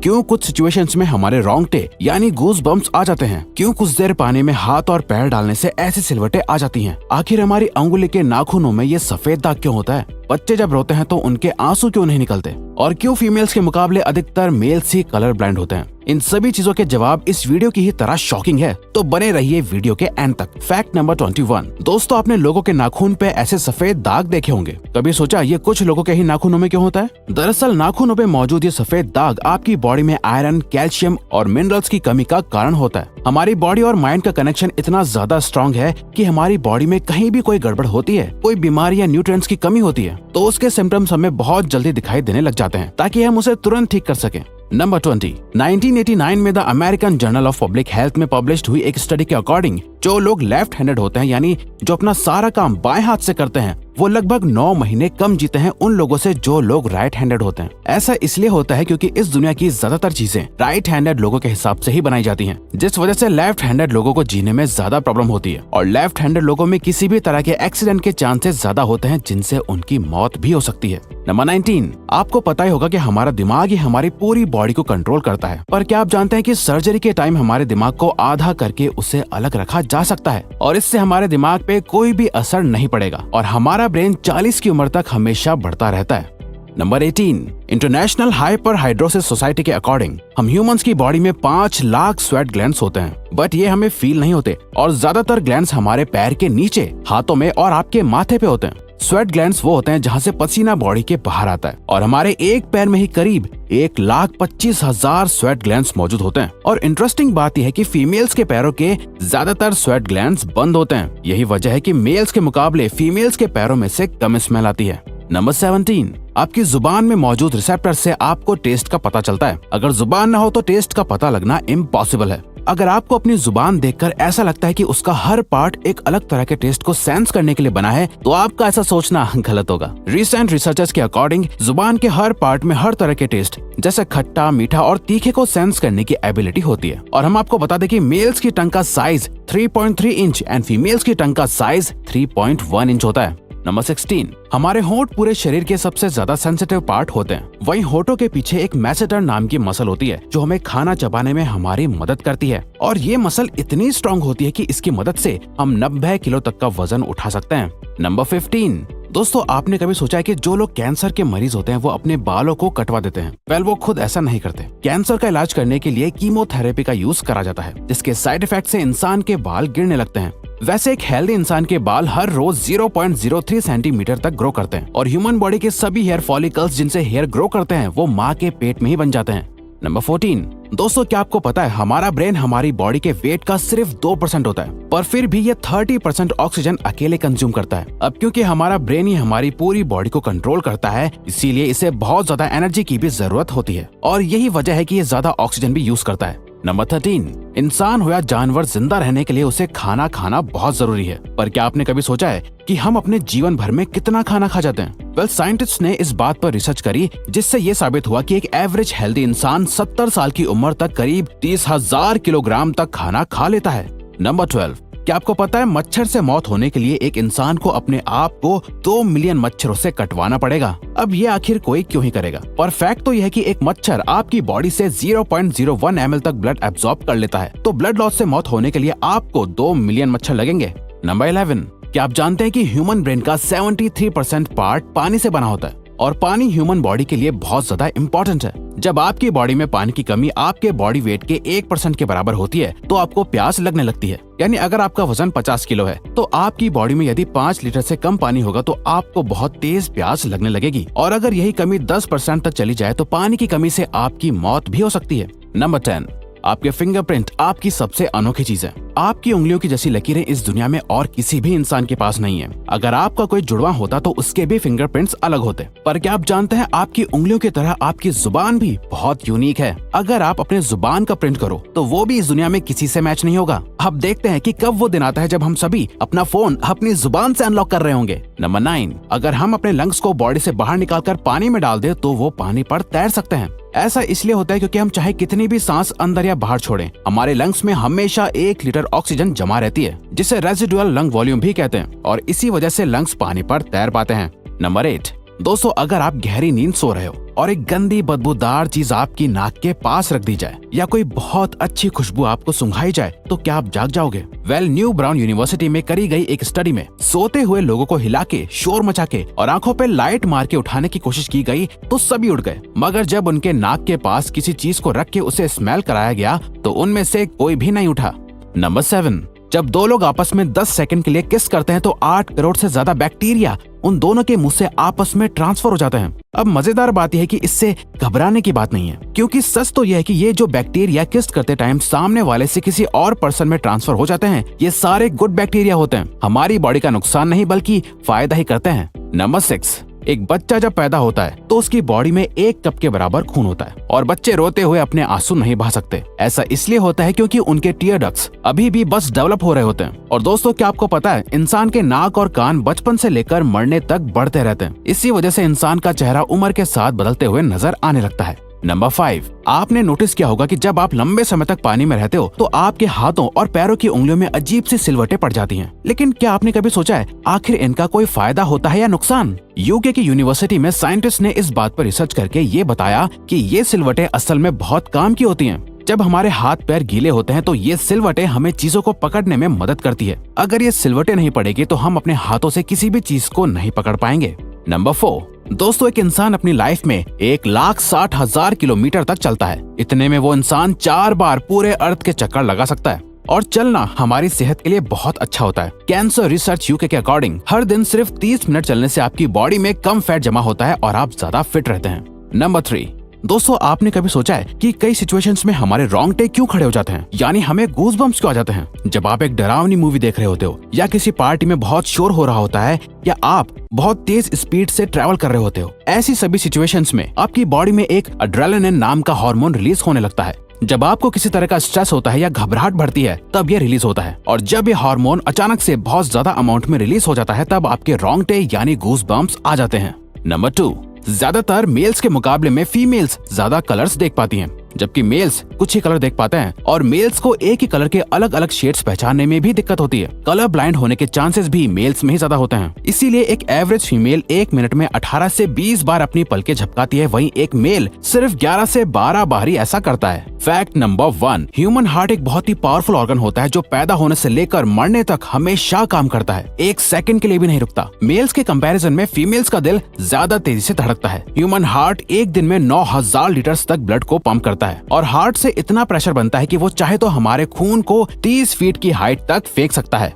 क्यों कुछ सिचुएशंस में हमारे रोंगटे यानी गूज बम्प्स आ जाते हैं, क्यों कुछ देर पानी में हाथ और पैर डालने से ऐसी सिलवटें आ जाती हैं, आखिर हमारी अंगुली के नाखूनों में ये सफेद दाग क्यों होता है, बच्चे जब रोते हैं तो उनके आंसू क्यों नहीं निकलते, और क्यों फीमेल्स के मुकाबले अधिकतर मेल्स ही कलर ब्लाइंड होते हैं। इन सभी चीजों के जवाब इस वीडियो की ही तरह शॉकिंग है, तो बने रहिए वीडियो के एंड तक। Fact number 21। दोस्तों, आपने लोगों के नाखून पे ऐसे सफेद दाग देखे होंगे। कभी सोचा ये कुछ लोगों के ही नाखूनों में क्यों होता है? दरअसल नाखूनों पे मौजूद ये सफेद दाग आपकी बॉडी में आयरन, कैल्शियम और मिनरल्स की कमी का कारण होता है। हमारी बॉडी और माइंड का कनेक्शन इतना ज्यादा स्ट्रॉन्ग है कि हमारी बॉडी में कहीं भी कोई गड़बड़ होती है, कोई बीमारी या न्यूट्रिएंट्स की कमी होती है, तो उसके सिम्टम्स हमें बहुत जल्दी दिखाई देने लग जाते हैं, ताकि हम उसे तुरंत ठीक कर सकें। नंबर 20। 1989 में the American journal of public health में पब्लिश हुई एक स्टडी के अकॉर्डिंग जो लोग लेफ्ट हैंडेड होते हैं, यानी जो अपना सारा काम बाएं हाथ से करते हैं, वो लगभग 9 महीने कम जीते हैं उन लोगों से जो लोग राइट हैंडेड होते हैं। ऐसा इसलिए होता है क्योंकि इस दुनिया की ज्यादातर चीजें राइट हैंडेड लोगों के हिसाब से ही बनाई जाती हैं, जिस वजह से लेफ्ट हैंडेड लोगों को जीने में ज्यादा प्रॉब्लम होती है, और लेफ्ट हैंडेड लोगों में किसी भी तरह के एक्सीडेंट के चांसेस ज्यादा होते हैं, जिनसे उनकी मौत भी हो सकती है। नंबर 19। आपको पता ही होगा कि हमारा दिमाग ही हमारी पूरी बॉडी को कंट्रोल करता है, पर क्या आप जानते हैं कि सर्जरी के टाइम हमारे दिमाग को आधा करके उसे अलग रखा जा सकता है, और इससे हमारे दिमाग पे कोई भी असर नहीं पड़ेगा, और हमारा ब्रेन 40 की उम्र तक हमेशा बढ़ता रहता है। नंबर 18। इंटरनेशनल हाइपरहाइड्रोसिस सोसाइटी के अकॉर्डिंग हम ह्यूमंस की बॉडी में 5 लाख स्वेट ग्लैंड्स होते हैं, बट ये हमें फील नहीं होते, और ज्यादातर ग्लैंड्स हमारे पैर के नीचे, हाथों में और आपके माथे पे होते हैं। स्वेट ग्लैंड्स वो होते हैं जहाँ से पसीना बॉडी के बाहर आता है, और हमारे एक पैर में ही करीब 1,25,000 स्वेट ग्लैंड्स मौजूद होते हैं। और इंटरेस्टिंग बात यह है कि फीमेल्स के पैरों के ज्यादातर स्वेट ग्लैंड्स बंद होते हैं। यही वजह है कि मेल्स के मुकाबले फीमेल्स के पैरों में से कम स्मेल आती है। नंबर 17। आपकी जुबान में मौजूद रिसेप्टर से आपको टेस्ट का पता चलता है। अगर जुबान न हो तो टेस्ट का पता लगना इम्पॉसिबल है। अगर आपको अपनी जुबान देखकर ऐसा लगता है कि उसका हर पार्ट एक अलग तरह के टेस्ट को सेंस करने के लिए बना है, तो आपका ऐसा सोचना गलत होगा। रिसेंट रिसर्चर्स के अकॉर्डिंग जुबान के हर पार्ट में हर तरह के टेस्ट जैसे खट्टा, मीठा और तीखे को सेंस करने की एबिलिटी होती है। और हम आपको बता दें कि मेल्स की टंग का साइज 3.3 इंच एंड फीमेल्स की टंग का साइज 3.1 इंच होता है। नंबर 16। हमारे होंठ पूरे शरीर के सबसे ज्यादा सेंसिटिव पार्ट होते हैं। वहीं होठों के पीछे एक मैसेटर नाम की मसल होती है जो हमें खाना चबाने में हमारी मदद करती है, और ये मसल इतनी स्ट्रॉन्ग होती है कि इसकी मदद से हम 90 किलो तक का वजन उठा सकते हैं। नंबर 15। दोस्तों, आपने कभी सोचा है कि जो लोग कैंसर के मरीज होते हैं वो अपने बालों को कटवा देते हैं? वेल, वो खुद ऐसा नहीं करते। कैंसर का इलाज करने के लिए कीमोथेरेपी का यूज करा जाता है, जिसके साइड इफेक्ट से इंसान के बाल गिरने लगते हैं। वैसे एक हेल्दी इंसान के बाल हर रोज 0.03 सेंटीमीटर तक ग्रो करते हैं, और ह्यूमन बॉडी के सभी हेयर फॉलिकल्स जिनसे हेयर ग्रो करते हैं वो माँ के पेट में ही बन जाते हैं। नंबर 14। दोस्तों, क्या आपको पता है हमारा ब्रेन हमारी बॉडी के वेट का सिर्फ 2% होता है, पर फिर भी ये 30% ऑक्सीजन अकेले कंज्यूम करता है। अब क्योंकि हमारा ब्रेन ही हमारी पूरी बॉडी को कंट्रोल करता है, इसीलिए इसे बहुत ज्यादा एनर्जी की भी जरूरत होती है, और यही वजह है कि ये ज्यादा ऑक्सीजन भी यूज करता है। नंबर 13। इंसान हो या जानवर, जिंदा रहने के लिए उसे खाना खाना बहुत जरूरी है, पर क्या आपने कभी सोचा है कि हम अपने जीवन भर में कितना खाना खा जाते हैं? वेल, साइंटिस्ट ने इस बात पर रिसर्च करी, जिससे ये साबित हुआ कि एक एवरेज हेल्दी इंसान 70 साल की उम्र तक करीब 30,000 किलोग्राम तक खाना खा लेता है। नंबर 12। क्या आपको पता है मच्छर से मौत होने के लिए एक इंसान को अपने आप को 2 मिलियन मच्छरों से कटवाना पड़ेगा? अब ये आखिर कोई क्यों ही करेगा? पर फैक्ट तो यह है कि एक मच्छर आपकी बॉडी से 0.01 ml तक ब्लड एब्जॉर्ब कर लेता है, तो ब्लड लॉस से मौत होने के लिए आपको 2 मिलियन मच्छर लगेंगे। नंबर 11। क्या आप जानते हैं कि ह्यूमन ब्रेन का 73% पार्ट पानी से बना होता है, और पानी ह्यूमन बॉडी के लिए बहुत ज्यादा इम्पोर्टेंट है। जब आपकी बॉडी में पानी की कमी आपके बॉडी वेट के 1% के बराबर होती है, तो आपको प्यास लगने लगती है। यानी अगर आपका वजन 50 किलो है, तो आपकी बॉडी में यदि 5 लीटर से कम पानी होगा तो आपको बहुत तेज प्यास लगने लगेगी, और अगर यही कमी 10% तक चली जाए तो पानी की कमी से आपकी मौत भी हो सकती है। नंबर 10। आपके फिंगरप्रिंट आपकी सबसे अनोखी चीज है। आपकी उंगलियों की जैसी लकीरें इस दुनिया में और किसी भी इंसान के पास नहीं है। अगर आपका कोई जुड़वा होता तो उसके भी फिंगरप्रिंट्स अलग होते। पर क्या आप जानते हैं आपकी उंगलियों की तरह आपकी जुबान भी बहुत यूनिक है। अगर आप अपने जुबान का प्रिंट करो तो वो भी इस दुनिया में किसी से मैच नहीं होगा। अब देखते हैं कि कब वो दिन आता है जब हम सभी अपना फोन अपनी जुबान से अनलॉक कर रहे होंगे। नंबर 9। अगर हम अपने लंग्स को बॉडी से बाहर निकालकर पानी में डाल दे तो वो पानी पर तैर सकते हैं। ऐसा इसलिए होता है क्योंकि हम चाहे कितनी भी सांस अंदर या बाहर छोड़ें, हमारे लंग्स में हमेशा 1 लीटर ऑक्सीजन जमा रहती है, जिसे रेजिडुअल लंग वॉल्यूम भी कहते हैं, और इसी वजह से लंग्स पानी पर तैर पाते हैं। नंबर 8। दोस्तों, अगर आप गहरी नींद सो रहे हो और एक गंदी बदबूदार चीज आपकी नाक के पास रख दी जाए या कोई बहुत अच्छी खुशबू आपको सुंघाई जाए तो क्या आप जाग जाओगे? न्यू ब्राउन यूनिवर्सिटी में करी गई एक स्टडी में सोते हुए लोगों को हिला के, शोर मचा के और आंखों पे लाइट मार के उठाने की कोशिश की गई तो सभी उठ गए, मगर जब उनके नाक के पास किसी चीज को रख के उसे स्मेल कराया गया तो उनमें से कोई भी नहीं उठा। नंबर 7, जब दो लोग आपस में 10 सेकंड के लिए किस करते हैं तो 8 करोड़ से ज्यादा बैक्टीरिया उन दोनों के मुंह से आपस में ट्रांसफर हो जाते हैं। अब मजेदार बात यह है कि इससे घबराने की बात नहीं है, क्योंकि सच तो यह है कि ये जो बैक्टीरिया किस करते टाइम सामने वाले से किसी और पर्सन में ट्रांसफर हो जाते हैं, ये सारे गुड बैक्टीरिया होते हैं, हमारी बॉडी का नुकसान नहीं बल्कि फायदा ही करते हैं। नंबर 6, एक बच्चा जब पैदा होता है तो उसकी बॉडी में 1 कप के बराबर खून होता है और बच्चे रोते हुए अपने आंसू नहीं बहा सकते। ऐसा इसलिए होता है क्योंकि उनके टीयर डक्ट्स अभी भी बस डेवलप हो रहे होते हैं। और दोस्तों, क्या आपको पता है इंसान के नाक और कान बचपन से लेकर मरने तक बढ़ते रहते हैं। इसी वजह से इंसान का चेहरा उम्र के साथ बदलते हुए नजर आने लगता है। नंबर 5, आपने नोटिस किया होगा कि जब आप लंबे समय तक पानी में रहते हो तो आपके हाथों और पैरों की उंगलियों में अजीब सी सिलवटें पड़ जाती हैं। लेकिन क्या आपने कभी सोचा है आखिर इनका कोई फायदा होता है या नुकसान? यूके की यूनिवर्सिटी में साइंटिस्ट ने इस बात पर रिसर्च करके ये बताया कि ये सिलवटें असल में बहुत काम की होती हैं। जब हमारे हाथ पैर गीले होते हैं तो ये सिलवटें हमें चीजों को पकड़ने में मदद करती है। अगर ये सिलवटें नहीं पड़ेगी तो हम अपने हाथों से किसी भी चीज को नहीं पकड़ पाएंगे। नंबर 4, दोस्तों, एक इंसान अपनी लाइफ में 1,60,000 किलोमीटर तक चलता है। इतने में वो इंसान 4 बार पूरे अर्थ के चक्कर लगा सकता है। और चलना हमारी सेहत के लिए बहुत अच्छा होता है। कैंसर रिसर्च यूके के अकॉर्डिंग हर दिन सिर्फ 30 मिनट चलने से आपकी बॉडी में कम फैट जमा होता है और आप ज्यादा फिट रहते हैं। नंबर 3, दोस्तों, आपने कभी सोचा है कि कई सिचुएशंस में हमारे रोंगटे क्यों खड़े हो जाते हैं, यानी हमें गूज़बम्प्स क्यों आ जाते हैं? जब आप एक डरावनी मूवी देख रहे होते हो या किसी पार्टी में बहुत शोर हो रहा होता है या आप बहुत तेज स्पीड से ट्रैवल कर रहे होते हो, ऐसी सभी सिचुएशंस में आपकी बॉडी में एक एड्रेनालिन नाम का हार्मोन रिलीज होने लगता है। जब आपको किसी तरह का स्ट्रेस होता है या घबराहट बढ़ती है तब ये रिलीज होता है, और जब ये हार्मोन अचानक से बहुत ज्यादा अमाउंट में रिलीज हो जाता है तब आपके रोंगटे यानी गूज़बम्प्स आ जाते हैं। नंबर 2, ज्यादातर मेल्स के मुकाबले में फीमेल्स ज्यादा कलर्स देख पाती हैं, जबकि मेल्स कुछ ही कलर देख पाते हैं और मेल्स को एक ही कलर के अलग अलग शेड्स पहचानने में भी दिक्कत होती है। कलर ब्लाइंड होने के चांसेस भी मेल्स में ही ज्यादा होते हैं। इसीलिए एक एवरेज फीमेल 1 मिनट में 18 से 20 बार अपनी पलकें झपकाती है, वहीं एक मेल सिर्फ 11 से 12 बार ही ऐसा करता है। फैक्ट नंबर 1, ह्यूमन हार्ट एक बहुत ही पावरफुल ऑर्गन होता है जो पैदा होने से लेकर मरने तक हमेशा काम करता है, 1 सेकंड के लिए भी नहीं रुकता। मेल्स के कंपैरिजन में फीमेल्स का दिल ज्यादा तेजी से धड़कता है। ह्यूमन हार्ट एक दिन में 9,000 लीटर तक ब्लड को पंप करता है और हार्ट से इतना प्रेशर बनता है कि वो चाहे तो हमारे खून को 30 फीट की हाइट तक फेंक सकता है।